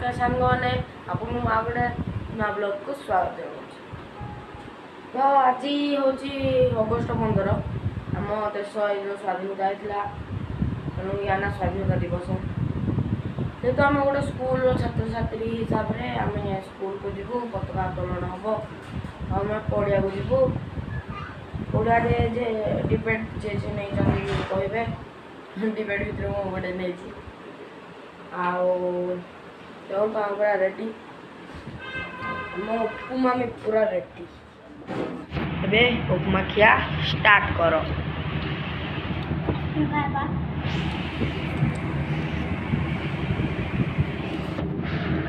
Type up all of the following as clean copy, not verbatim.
नमस्कार सांग मैंने आपको आ गए नया ब्लॉग को स्वागत जनाऊँ। तो आज हूँ अगस्ट 15 आम देश जो स्वाधीनता होता तेणु या ना स्वाधीनता दिवस जेहेतु आम गोटे स्कूल छात्र छात्री हिसाब से आम स्कूल को जीवु पताका उत्तोलन हम आम पड़िया को जीवु पड़िया डिबेट जे नहीं कहे डिबेट भितर मुझे गोटे नहीं पूरा रेडी मो उपमा में पूरा रेडी अबे उपमा खिया स्टार्ट करो।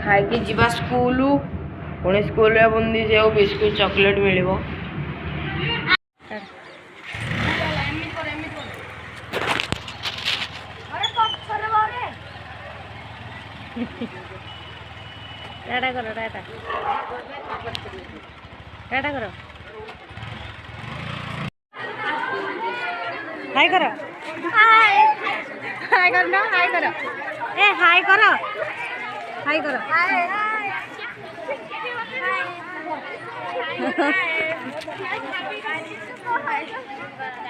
खाई जीवा स्कूल पुणी स्कूल बुंदी से बिस्कुट चॉकलेट मिल टाटा करो टाटा टाटा करो हाय करो हाय करो ना हाय करो ए हाय करो हाय करो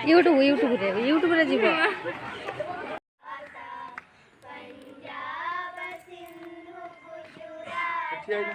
यूट्यूब रे जीवो खाली